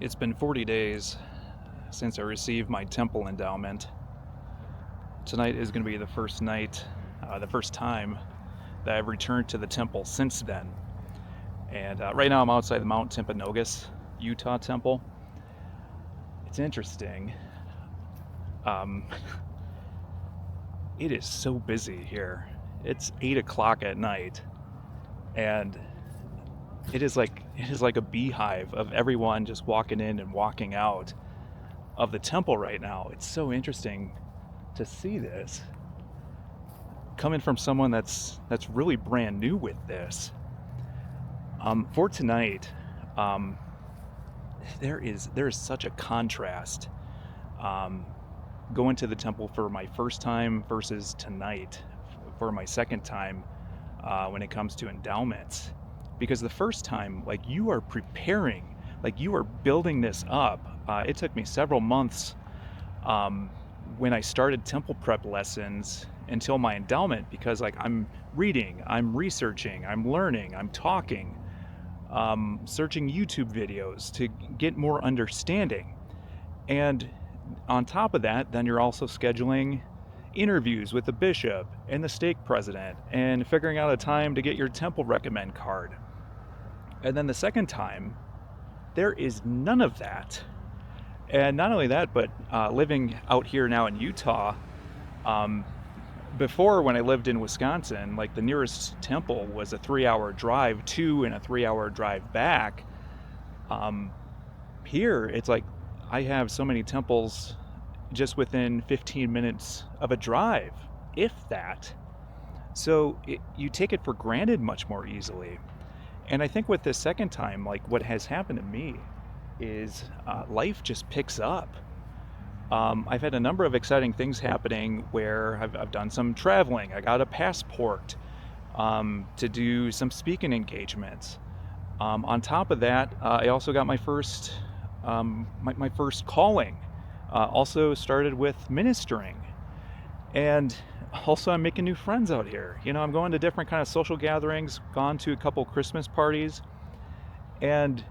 It's been 40 days since I received my temple endowment. Tonight is going to be the first time that I've returned to the temple since then. And right now I'm outside the Mount Timpanogos Utah Temple. It's interesting. Um, it is so busy here. It's 8 o'clock at night, and it is like a beehive of everyone just walking in and walking out of the temple right now. It's so interesting to see this coming from someone that's really brand new with this. For tonight, um, there is such a contrast, um, going to the temple for my first time versus tonight for my second time, when it comes to endowments. Because the first time, like, you are preparing, like you are building this up. It took me several months, um, when I started temple prep lessons until my endowment, because like I'm reading, I'm researching, I'm learning, I'm talking, searching YouTube videos to get more understanding. And on top of that, then you're also scheduling interviews with the bishop and the stake president and figuring out a time to get your temple recommend card. And then the second time, there is none of that. And not only that, but living out here now in Utah, um, before when I lived in Wisconsin, like the nearest temple was a 3 hour drive to and a 3 hour drive back. Um, Here, it's like I have so many temples just within 15 minutes of a drive, if that. So you take it for granted much more easily. And I think with this second time, like what has happened to me is life just picks up. I've had a number of exciting things happening where I've done some traveling. I got a passport, to do some speaking engagements. On top of that, I also got my first calling. Also started with ministering, and also I'm making new friends out here. I'm going to different kind of social gatherings. Gone to a couple Christmas parties, and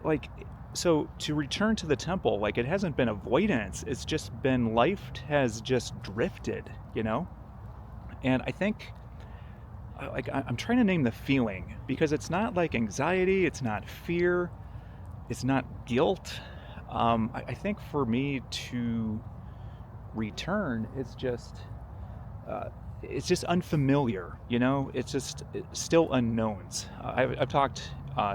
like, so to return to the temple, like, it hasn't been avoidance. It's just been life has just drifted. And I think, like, I'm trying to name the feeling, because it's not like anxiety, it's not fear, it's not guilt. I think for me to return, uh, it's just unfamiliar. It's still unknowns. I've talked,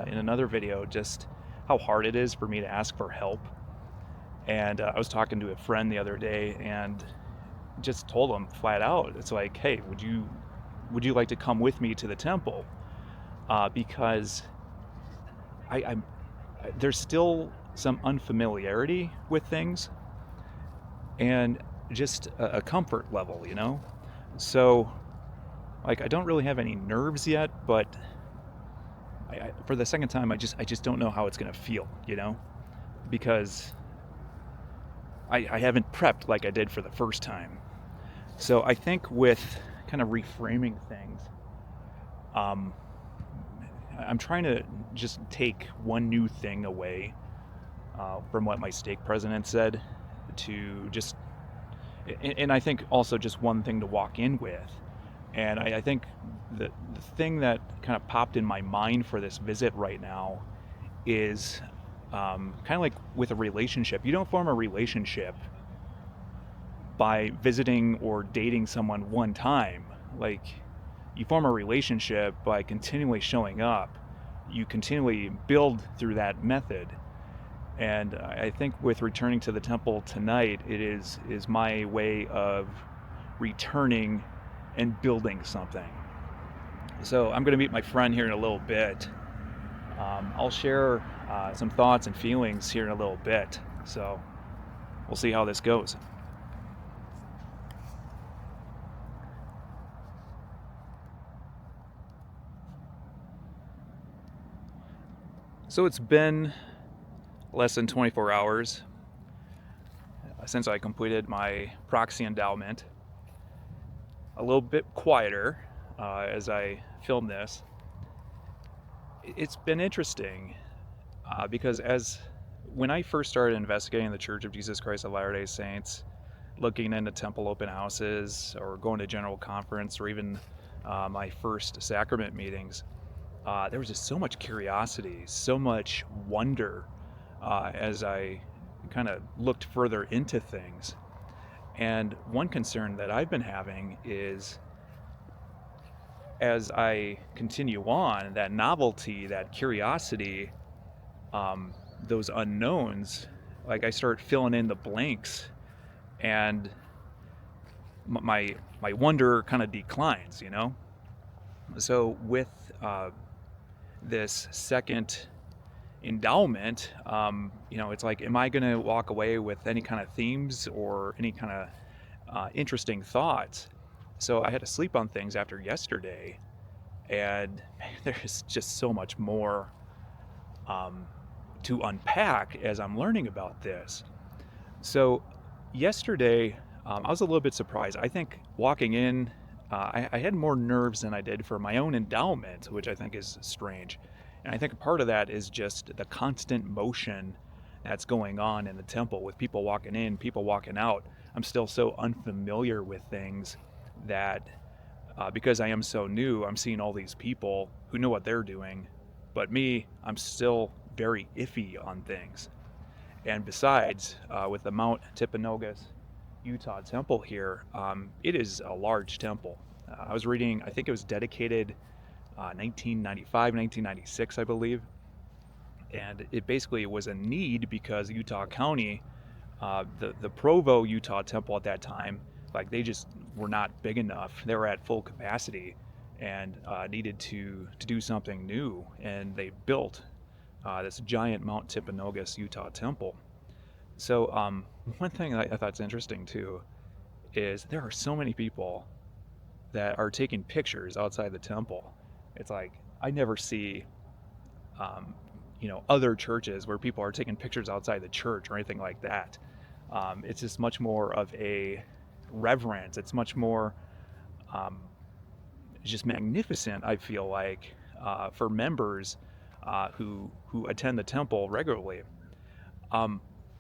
in another video, just how hard it is for me to ask for help. And I was talking to a friend the other day and just told him flat out, it's like, hey, would you like to come with me to the temple? Because I'm there's still some unfamiliarity with things, and just a comfort level. So, like, I don't really have any nerves yet, but for the second time, I just don't know how it's gonna feel. Because I haven't prepped like I did for the first time. So I think with kind of reframing things, um, I'm trying to just take one new thing away, from what my stake president said, to just, and I think also just one thing to walk in with. And I think the thing that kind of popped in my mind for this visit right now is, kind of like with a relationship. You don't form a relationship by visiting or dating someone one time. Like, you form a relationship by continually showing up. You continually build through that method. And I think with returning to the temple tonight, it is my way of returning and building something. So I'm going to meet my friend here in a little bit. I'll share some thoughts and feelings here in a little bit. So we'll see how this goes. So it's been less than 24 hours since I completed my proxy endowment. A little bit quieter, as I film this. It's been interesting, because when I first started investigating the Church of Jesus Christ of Latter-day Saints, looking into temple open houses or going to general conference or even my first sacrament meetings, there was just so much curiosity, so much wonder as I kind of looked further into things. And one concern that I've been having is as I continue on, that novelty, that curiosity, those unknowns, like I start filling in the blanks, and my wonder kind of declines, you know. So with this second endowment, it's like, am I going to walk away with any kind of themes or any kind of interesting thoughts? So I had to sleep on things after yesterday, and there's just so much more to unpack as I'm learning about this. So yesterday, I was a little bit surprised. I think walking in, I had more nerves than I did for my own endowment, which I think is strange. And I think a part of that is just the constant motion that's going on in the temple with people walking in, people walking out. I'm still so unfamiliar with things that because I am so new, I'm seeing all these people who know what they're doing. But me, I'm still very iffy on things. And besides, with the Mount Timpanogos Utah Temple here, it is a large temple. I was reading, I think it was dedicated 1995, 1996, I believe. And it basically was a need because Utah County, the Provo Utah Temple at that time, like they just were not big enough. They were at full capacity and needed to do something new. And they built this giant Mount Timpanogos Utah Temple. So one thing I thought's interesting too is there are so many people that are taking pictures outside the temple. It's like I never see, other churches where people are taking pictures outside the church or anything like that. It's just much more of a reverence. It's much more just magnificent. I feel like for members who attend the temple regularly.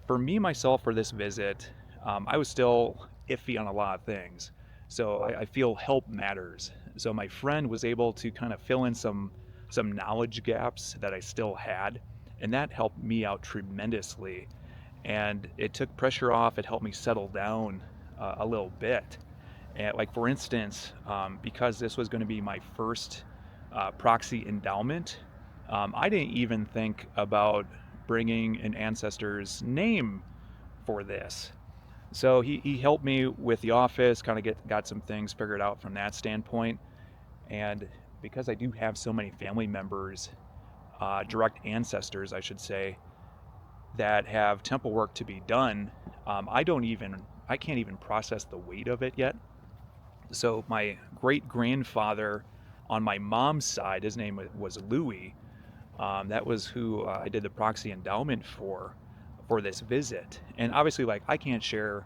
For me myself for this visit, I was still iffy on a lot of things. So I feel help matters. So my friend was able to kind of fill in some knowledge gaps that I still had, and that helped me out tremendously. And it took pressure off. It helped me settle down a little bit. And like for instance, because this was going to be my first proxy endowment, I didn't even think about bringing an ancestor's name for this. So he helped me with the office, kind of got some things figured out from that standpoint. And because I do have so many family members, direct ancestors, I should say, that have temple work to be done, I can't even process the weight of it yet. So my great grandfather on my mom's side, his name was Louis. That was who I did the proxy endowment for this visit. And obviously, like I can't share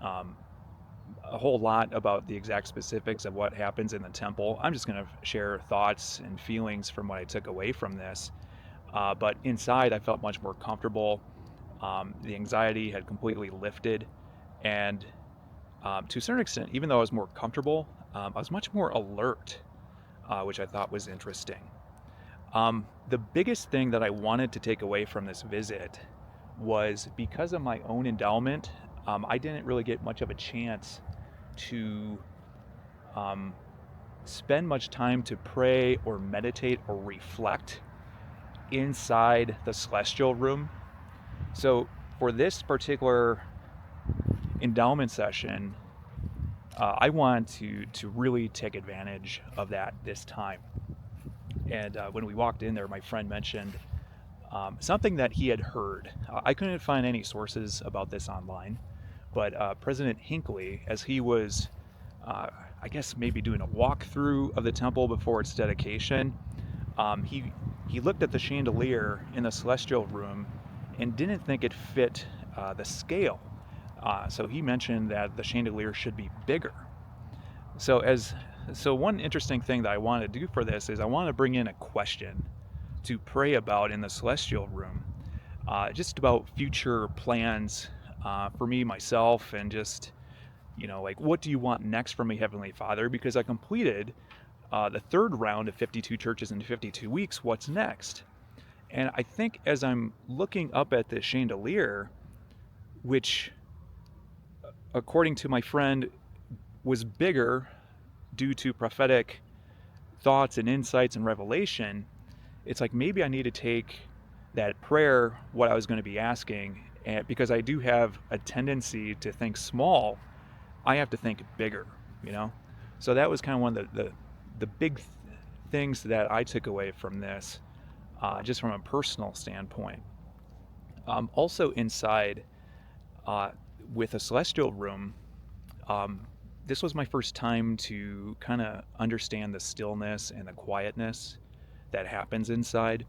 a whole lot about the exact specifics of what happens in the temple. I'm just going to share thoughts and feelings from what I took away from this. But inside, I felt much more comfortable. The anxiety had completely lifted, and to a certain extent, even though I was more comfortable, I was much more alert, which I thought was interesting. The biggest thing that I wanted to take away from this visit was because of my own endowment, I didn't really get much of a chance to spend much time to pray or meditate or reflect inside the celestial room. So for this particular endowment session, I want to really take advantage of that this time. And when we walked in there, my friend mentioned something that he had heard. I couldn't find any sources about this online, but President Hinckley, as he was, I guess maybe doing a walkthrough of the temple before its dedication, he looked at the chandelier in the celestial room and didn't think it fit the scale. So he mentioned that the chandelier should be bigger. So one interesting thing that I want to do for this is I want to bring in a question to pray about in the celestial room. just about future plans for me, myself, and just, like, what do you want next from me, Heavenly Father? Because I completed the third round of 52 churches in 52 weeks. What's next? And I think as I'm looking up at this chandelier, which, according to my friend, was bigger due to prophetic thoughts and insights and revelation, it's like maybe I need to take that prayer, what I was going to be asking, and because I do have a tendency to think small, I have to think bigger, you know? So that was kind of one of the big things that I took away from this, just from a personal standpoint. Also inside, uh, with a celestial room, um, this was my first time to kind of understand the stillness and the quietness that happens inside.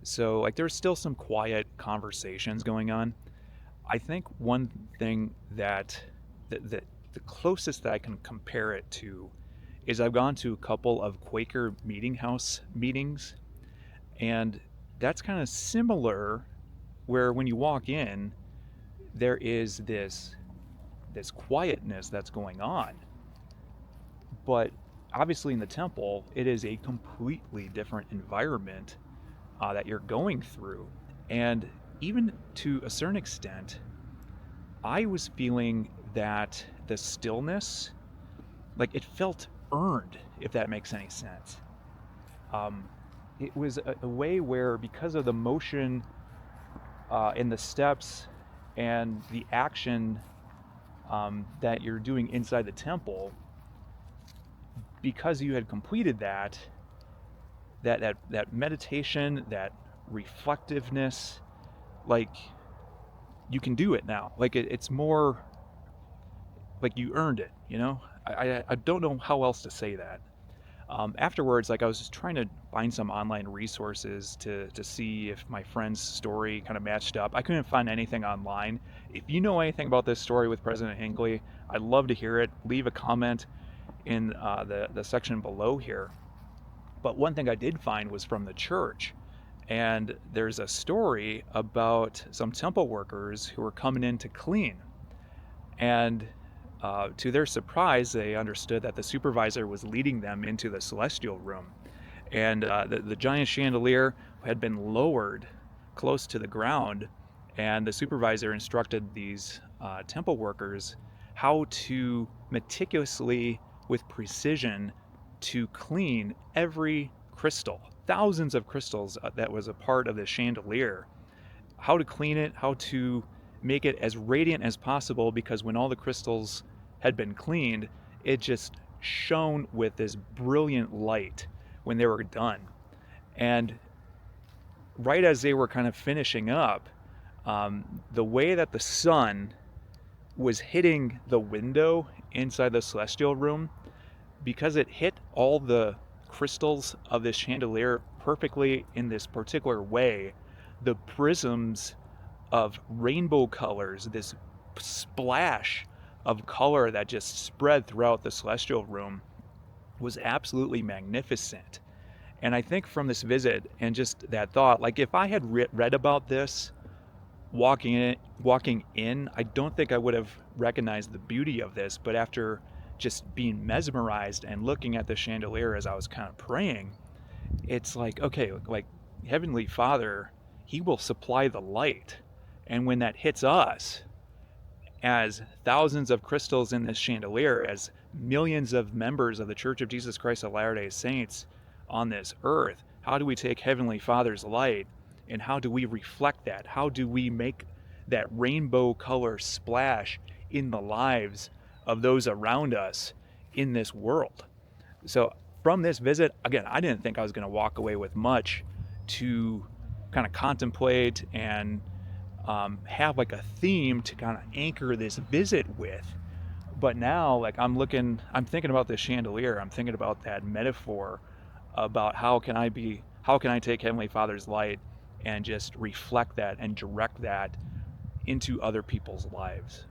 So, like, there's still some quiet conversations going on. I think one thing that the closest that I can compare it to is I've gone to a couple of Quaker meeting house meetings, and that's kind of similar. Where when you walk in, there is this quietness that's going on, but obviously in the temple, it is a completely different environment that you're going through. And even to a certain extent, I was feeling that the stillness, like, it felt earned, if that makes any sense. Um, it was a way where, because of the motion in the steps and the action that you're doing inside the temple, because you had completed that meditation, that reflectiveness, like, you can do it now. Like, it's more like you earned it. I don't know how else to say that. Afterwards, like, I was just trying to find some online resources to see if my friend's story kind of matched up. I couldn't find anything online. If you know anything about this story with President Hinckley, I'd love to hear it. Leave a comment in the section below here. But one thing I did find was from the church. And there's a story about some temple workers who were coming in to clean. And to their surprise, they understood that the supervisor was leading them into the celestial room. And the giant chandelier had been lowered close to the ground. And the supervisor instructed these temple workers how to meticulously, with precision, to clean every crystal, thousands of crystals that was a part of the chandelier, how to clean it, how to make it as radiant as possible, because when all the crystals had been cleaned, it just shone with this brilliant light when they were done. And right as they were kind of finishing up, the way that the sun was hitting the window inside the celestial room, because it hit all the crystals of this chandelier perfectly in this particular way, the prisms of rainbow colors, this splash of color that just spread throughout the celestial room, was absolutely magnificent. And I think from this visit and just that thought, like, if I had read about this walking in, I don't think I would have recognized the beauty of this. But after just being mesmerized and looking at the chandelier as I was kind of praying, it's like, okay, like, Heavenly Father, He will supply the light. And when that hits us, as thousands of crystals in this chandelier, as millions of members of the Church of Jesus Christ of Latter-day Saints on this earth, how do we take Heavenly Father's light and how do we reflect that? How do we make that rainbow color splash in the lives of those around us in this world? So from this visit, again, I didn't think I was going to walk away with much to kind of contemplate and have like a theme to kind of anchor this visit with. But now, like, I'm thinking about this chandelier. I'm thinking about that metaphor about how can I take Heavenly Father's light and just reflect that and direct that into other people's lives.